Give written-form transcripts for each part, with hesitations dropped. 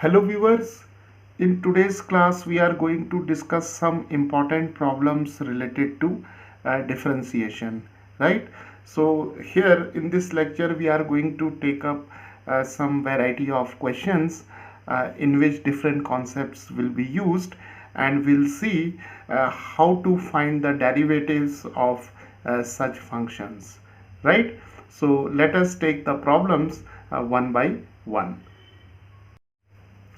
Hello viewers, in today's class we are going to discuss some important problems related to differentiation, right? So here in this lecture we are going to take up some variety of questions in which different concepts will be used, and we'll see how to find the derivatives of such functions, right? So let us take the problems one by one.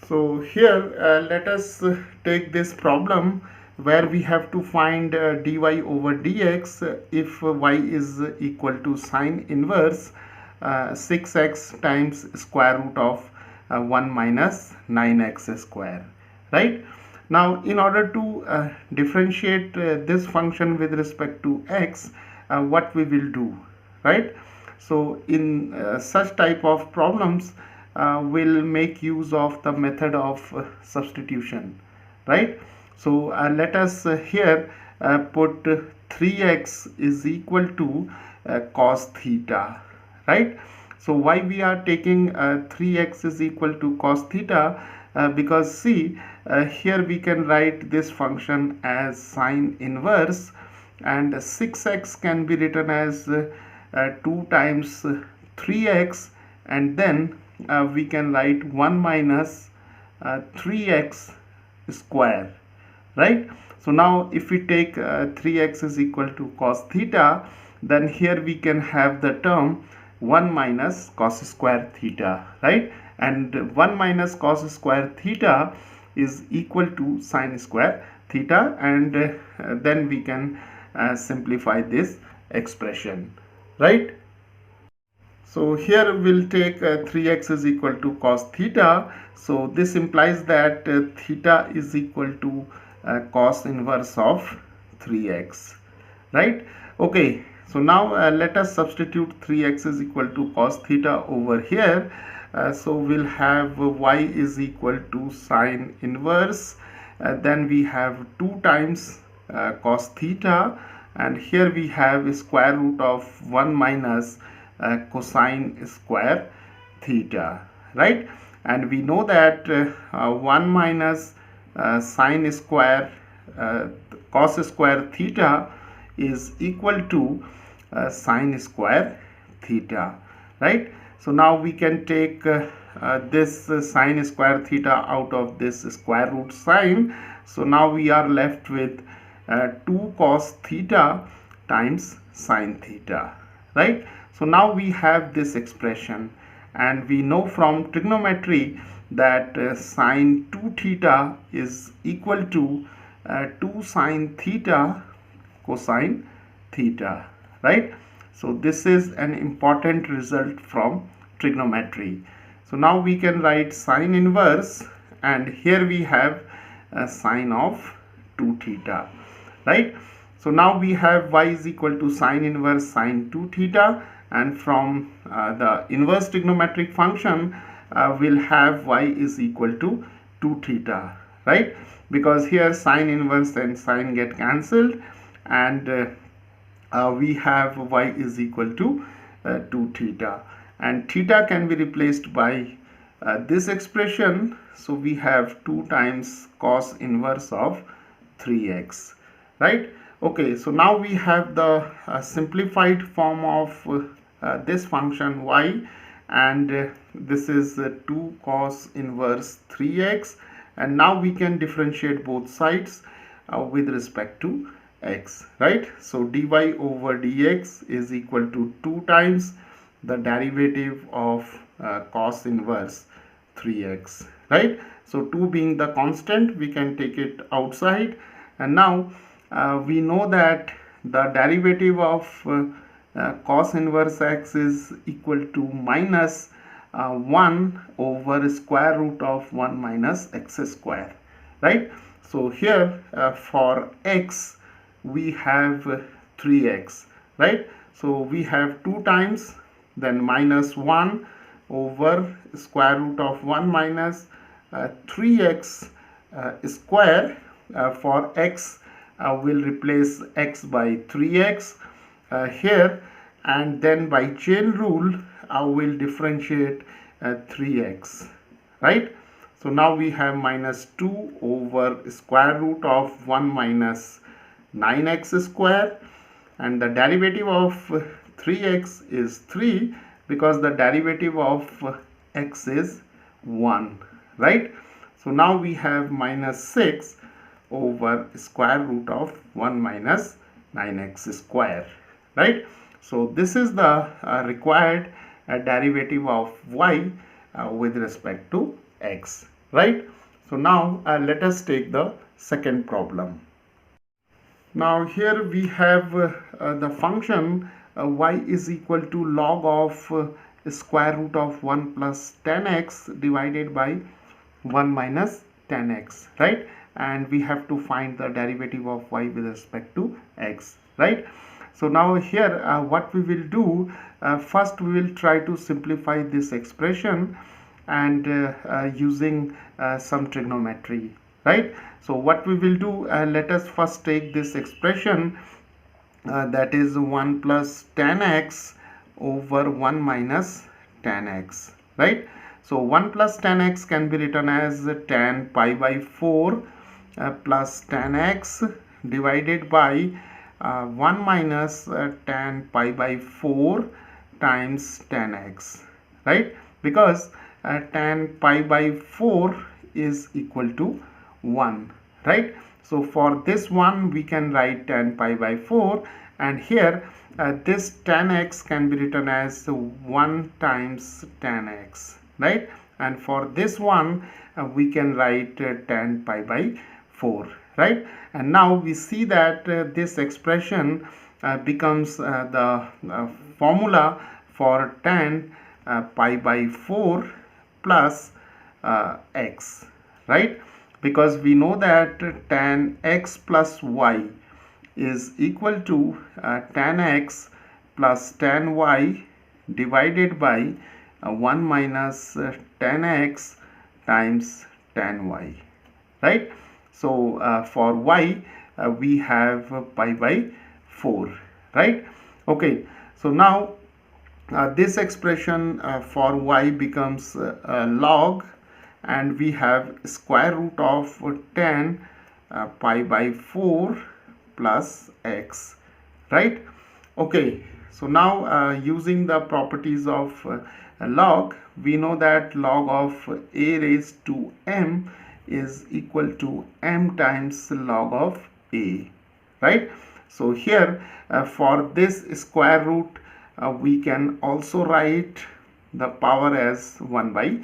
So here let us take this problem where we have to find dy over dx if y is equal to sine inverse 6x times square root of 1 minus 9x square, right? Now in order to differentiate this function with respect to x, what we will do, right? So in such type of problems will make use of the method of substitution, right? So let us here put 3x is equal to cos theta, right? So why we are taking 3x is equal to cos theta? Because see, here we can write this function as sine inverse, and 6x can be written as 2 times 3x, and then we can write 1 minus 3x square, right? So now if we take 3x is equal to cos theta, then here we can have the term 1 minus cos square theta, right? And 1 minus cos square theta is equal to sine square theta, and then we can simplify this expression, right? So here we'll take 3x is equal to cos theta. So this implies that theta is equal to cos inverse of 3x, right? Okay, so now let us substitute 3x is equal to cos theta over here. So we'll have y is equal to sine inverse. Then we have 2 times cos theta, and here we have square root of 1 minus cosine square theta, right? And we know that 1 minus sine square cos square theta is equal to sine square theta, right? So now we can take this sine square theta out of this square root sine. So now we are left with 2 cos theta times sine theta, right? So now we have this expression, and we know from trigonometry that sine 2 theta is equal to 2 sine theta cosine theta, right? So this is an important result from trigonometry. So now we can write sine inverse, and here we have sine of 2 theta, right? So now we have y is equal to sine inverse sine 2 theta, and from the inverse trigonometric function we'll have y is equal to 2 theta, right? Because here sine inverse and sine get cancelled, and we have y is equal to 2 theta, and theta can be replaced by this expression. So we have 2 times cos inverse of 3x, right? Okay, so now we have the simplified form of this function y, and this is 2 cos inverse 3x, and now we can differentiate both sides with respect to x, right? So dy over dx is equal to 2 times the derivative of cos inverse 3x, right? So 2 being the constant, we can take it outside, and now we know that the derivative of cos inverse x is equal to minus 1 over square root of 1 minus x square, right? So here for x we have 3x, right? So we have 2 times, then minus 1 over square root of 1 minus 3x square. For x we'll replace x by 3x here, and then by chain rule we'll differentiate 3x, right? So now we have minus 2 over square root of 1 minus 9x square, and the derivative of 3x is 3 because the derivative of x is 1, right? So now we have minus 6 over square root of 1 minus 9x square, right? So this is the required derivative of y with respect to x, right? So now let us take the second problem. Now here we have the function y is equal to log of square root of 1 plus 10x divided by 1 minus 10x, right? And we have to find the derivative of y with respect to x, right? So now here what we will do, first we will try to simplify this expression and using some trigonometry, right? So what we will do, let us first take this expression that is 1 plus 10x over 1 minus 10x, right? So 1 plus 10x can be written as 10 pi by 4 plus 10x divided by 1 minus 10 pi by 4 times 10x, right? Because 10 pi by 4 is equal to 1, right? So for this one we can write 10 pi by 4, and here this 10x can be written as 1 times 10x, right? And for this one we can write 10 pi by 4, right? And now we see that this expression becomes the formula for 10 pi by 4 plus x, right? Because we know that tan x plus y is equal to tan x plus tan y divided by 1 minus tan x times tan y, right? So for y we have pi by 4, right? Okay, so now this expression for y becomes log, and we have square root of 10 pi by 4 plus x, right? Okay, so now using the properties of log, we know that log of a raised to m is equal to m times log of a, right? So here for this square root we can also write the power as 1 by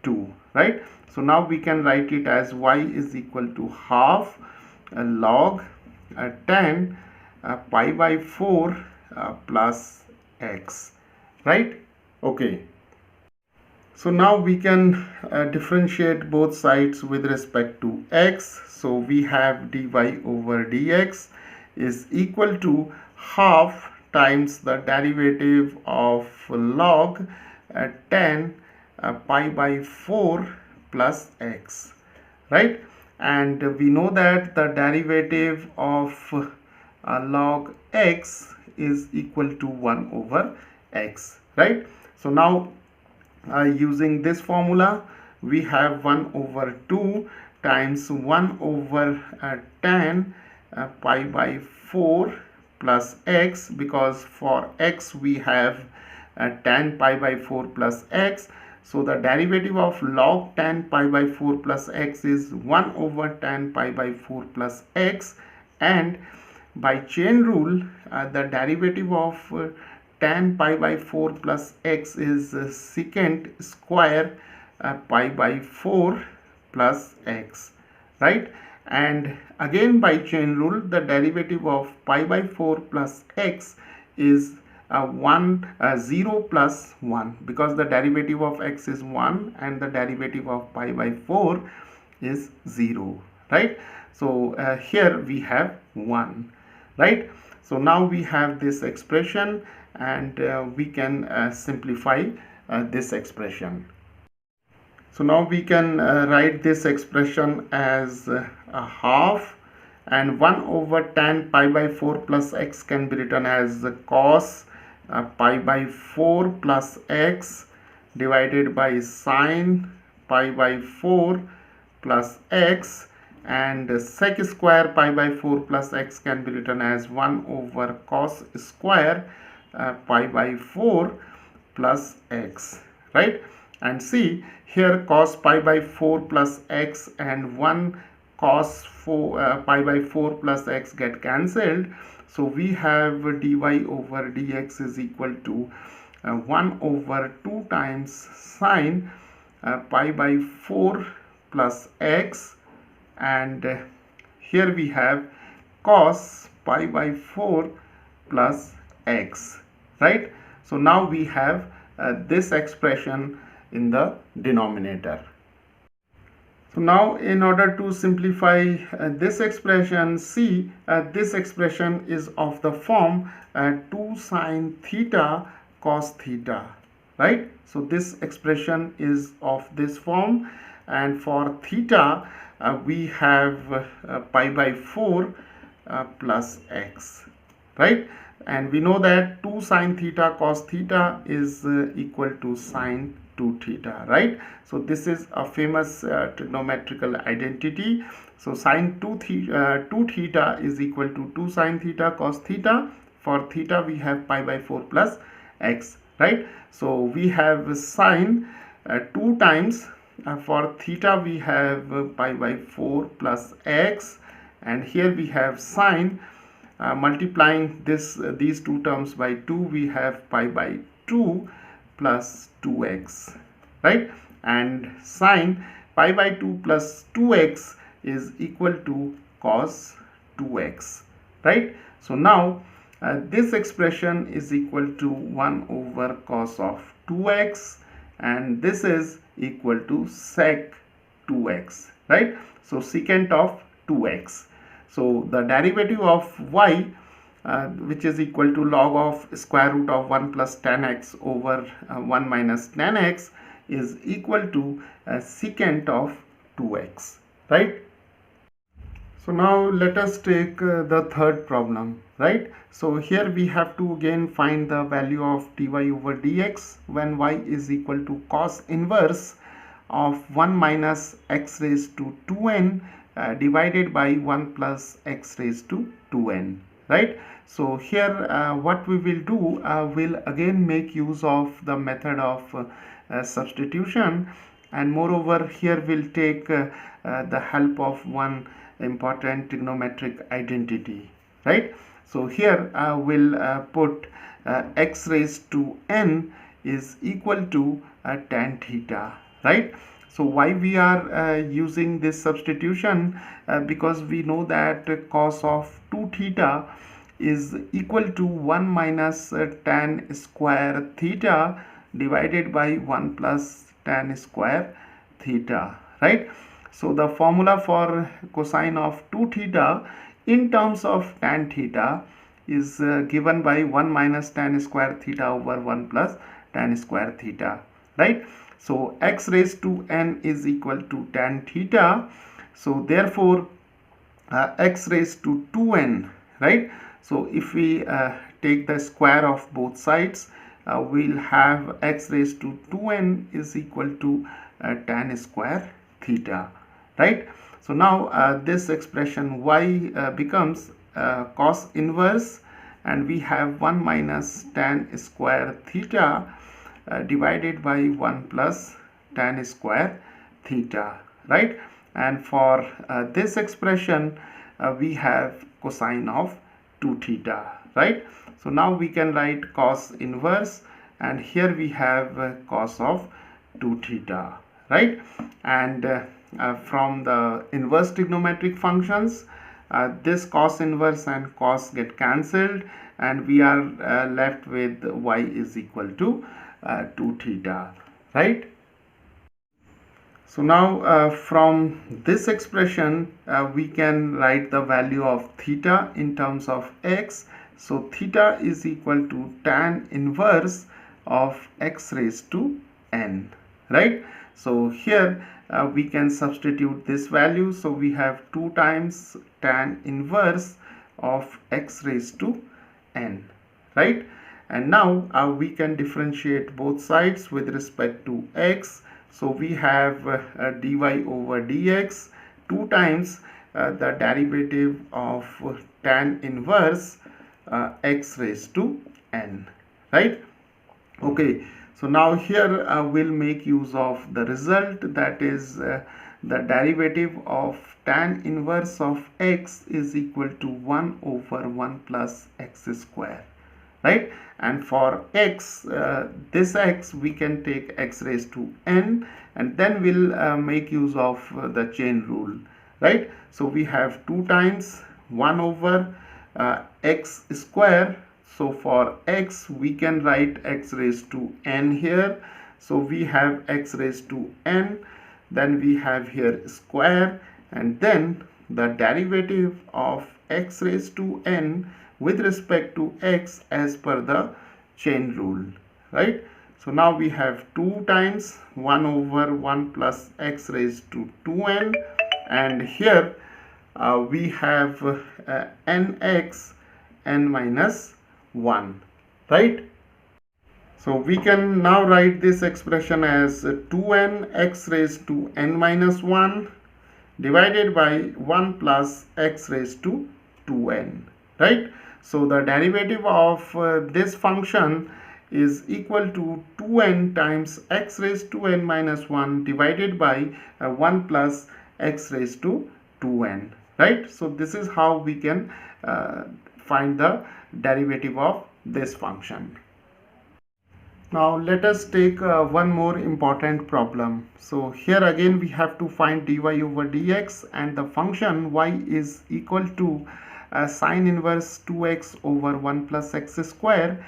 2, right? So now we can write it as y is equal to half log 10 pi by 4 plus x, right? Okay. So now we can differentiate both sides with respect to x. So we have dy over dx is equal to half times the derivative of log 10 pi by 4 plus x, right? And we know that the derivative of log x is equal to 1 over x, right? So now using this formula we have 1 over 2 times 1 over 10 pi by 4 plus x, because for x we have 10 pi by 4 plus x. So the derivative of log 10 pi by 4 plus x is 1 over 10 pi by 4 plus x, and by chain rule the derivative of 10 pi by 4 plus x is secant square pi by 4 plus x, right? And again by chain rule the derivative of pi by 4 plus x is 0 plus 1, because the derivative of x is 1 and the derivative of pi by 4 is 0, right? So here we have 1, right? So now we have this expression, and we can simplify this expression. So now we can write this expression as a half, and 1 over 10 pi by 4 plus x can be written as cos pi by 4 plus x divided by sine pi by 4 plus x, and sec square pi by 4 plus x can be written as 1 over cos square pi by 4 plus x, right? And see here, cos pi by 4 plus x and 1 cos 4 pi by 4 plus x get cancelled. So we have dy over dx is equal to 1 over 2 times sine pi by 4 plus x, and here we have cos pi by 4 plus x, right? So now we have this expression in the denominator. So now in order to simplify this expression, see this expression is of the form 2 sine theta cos theta, right? So this expression is of this form, and for theta we have pi by 4 plus x, right? And we know that 2 sine theta cos theta is equal to sine 2 theta, right? So this is a famous trigonometrical identity. So sine 2 theta is equal to 2 sine theta cos theta. For theta we have pi by 4 plus x, right? So we have sine 2 times, for theta we have pi by 4 plus x, and here we have sine, multiplying these two terms by 2 we have pi by 2 plus 2x, right? And sine pi by 2 plus 2x is equal to cos 2x, right? So now this expression is equal to 1 over cos of 2x, and this is equal to sec 2x, right? So secant of 2x. So the derivative of y, which is equal to log of square root of 1 plus tan x over 1 minus tan x, is equal to secant of 2x, right? So now let us take the third problem, right? So here we have to again find the value of dy over dx when y is equal to cos inverse of 1 minus x raised to 2n divided by 1 plus x raised to 2n, right? So here what we will do, we'll again make use of the method of substitution, and moreover here we'll take the help of one important trigonometric identity, right? So here we'll put x raised to n is equal to tan theta, right? So why we are using this substitution? Because we know that cos of 2 theta is equal to 1 minus tan square theta divided by 1 plus tan square theta, right? So the formula for cosine of 2 theta in terms of tan theta is given by 1 minus tan square theta over 1 plus tan square theta, right? So x raised to n is equal to tan theta. So therefore x raised to 2n, right? So if we take the square of both sides, we'll have x raised to 2n is equal to tan square theta, right? So now this expression y becomes cos inverse, and we have 1 minus tan square theta divided by 1 plus tan square theta, right? And for this expression we have cosine of 2 theta, right? So now we can write cos inverse, and here we have cos of 2 theta, right? And from the inverse trigonometric functions, this cos inverse and cos get cancelled, and we are left with y is equal to 2 theta, right? So now from this expression we can write the value of theta in terms of x. So theta is equal to tan inverse of x raised to n, right? So here we can substitute this value. So we have 2 times tan inverse of x raised to n, right? And now we can differentiate both sides with respect to x. So we have dy over dx 2 times the derivative of tan inverse x raised to n, right? Okay, so now here we'll make use of the result, that is the derivative of tan inverse of x is equal to 1 over 1 plus x square, right? And for x, this x we can take x raised to n, and then we'll make use of the chain rule, right? So we have 2 times 1 over x square. So for x we can write x raised to n here. So we have x raised to n, then we have here square, and then the derivative of x raised to n with respect to x as per the chain rule, right? So now we have 2 times 1 over 1 plus x raised to 2n, and here we have nx n minus 1, right? So we can now write this expression as 2n x raised to n minus 1 divided by 1 plus x raised to 2n, right? So the derivative of this function is equal to 2n times x raised to n minus 1 divided by 1 plus x raised to 2n, right? So this is how we can find the derivative of this function. Now let us take one more important problem. So here again we have to find dy over dx, and the function y is equal to sine inverse 2x over 1 plus x square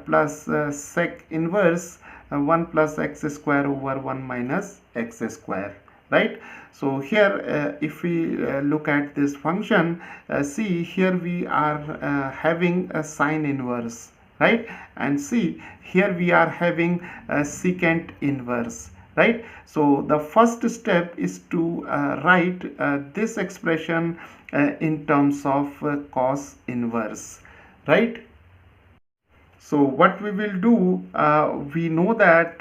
plus sec inverse 1 plus x square over 1 minus x square, right? So here if we look at this function, see here we are having a sine inverse, right? And see here we are having a secant inverse, right? So the first step is to write this expression in terms of cos inverse, right? So what we will do, we know that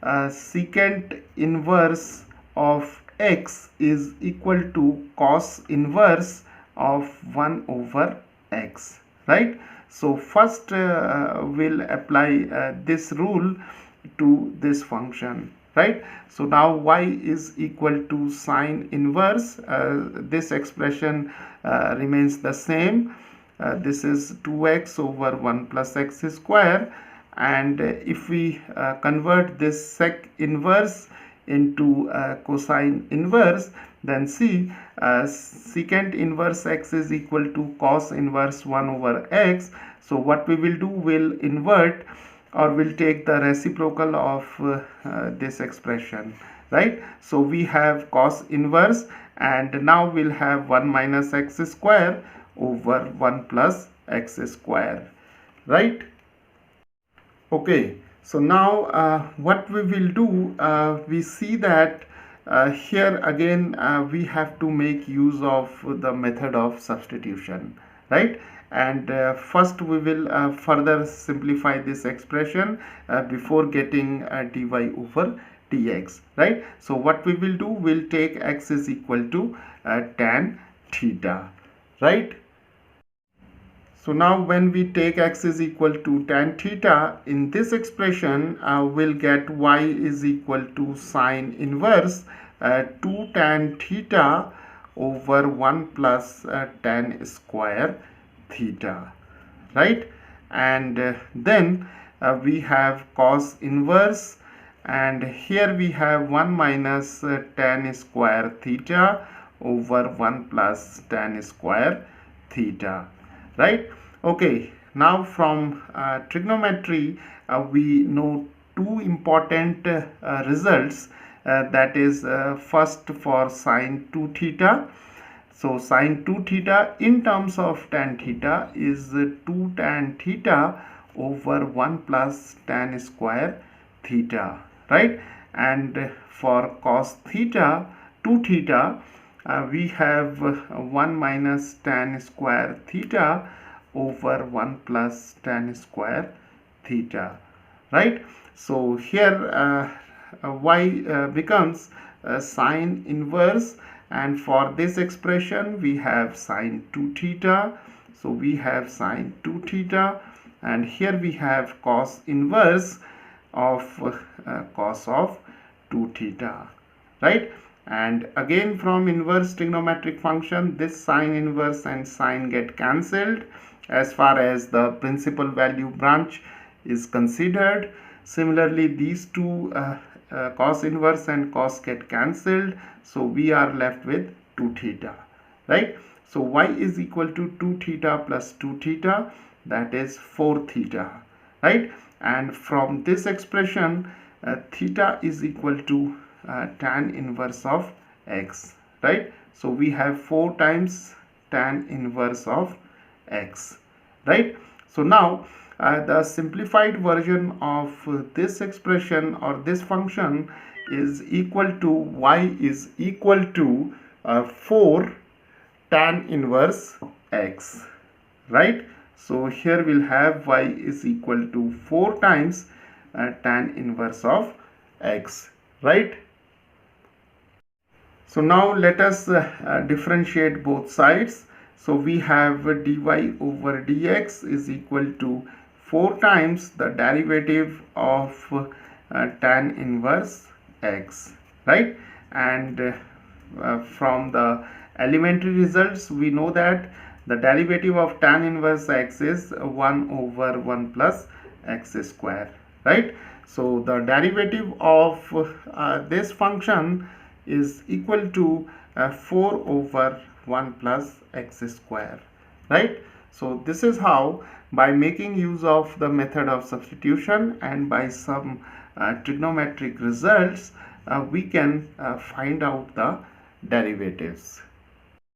secant inverse of x is equal to cos inverse of 1 over x, right? So first we'll apply this rule to this function, right? So now y is equal to sine inverse, this expression remains the same. This is 2x over 1 plus x square, and if we convert this sec inverse into cosine inverse, then see secant inverse x is equal to cos inverse 1 over x. So what we will do, will invert, or will take the reciprocal of this expression, right? So we have cos inverse, and now we'll have 1 minus x square over 1 plus x square, right? Okay, so now what we will do, we see that here again we have to make use of the method of substitution, right? And first we will further simplify this expression before getting dy over dx, right? So what we will do, we'll take x is equal to tan theta, right? So now when we take x is equal to tan theta, in this expression we'll get y is equal to sine inverse 2 tan theta over 1 plus tan square theta, right? And then we have cos inverse, and here we have 1 minus tan square theta over 1 plus tan square theta, right? Okay, now from trigonometry we know two important results, that is first for sine 2 theta. So sine 2 theta in terms of tan theta is 2 tan theta over 1 plus tan square theta, right? And for cos theta 2 theta, we have 1 minus tan square theta over 1 plus tan square theta, right? So here y becomes sine inverse, and for this expression we have sine 2 theta. So we have sine 2 theta, and here we have cos inverse of cos of 2 theta, right? And again, from inverse trigonometric function, this sine inverse and sine get cancelled as far as the principal value branch is considered. Similarly, these two cos inverse and cos get cancelled, so we are left with 2 theta, right? So y is equal to 2 theta plus 2 theta, that is 4 theta, right? And from this expression, theta is equal to tan inverse of x, right? So we have 4 times tan inverse of x, right? So now the simplified version of this expression or this function is equal to y is equal to 4 tan inverse x, right? So here we'll have y is equal to 4 times tan inverse of x, right? So now let us differentiate both sides. So we have dy over dx is equal to 4 times the derivative of tan inverse x, right? And from the elementary results we know that the derivative of tan inverse x is 1 over 1 plus x square, right? So the derivative of this function is equal to 4 over 1 plus x square, right? So this is how, by making use of the method of substitution and by some trigonometric results, we can find out the derivatives.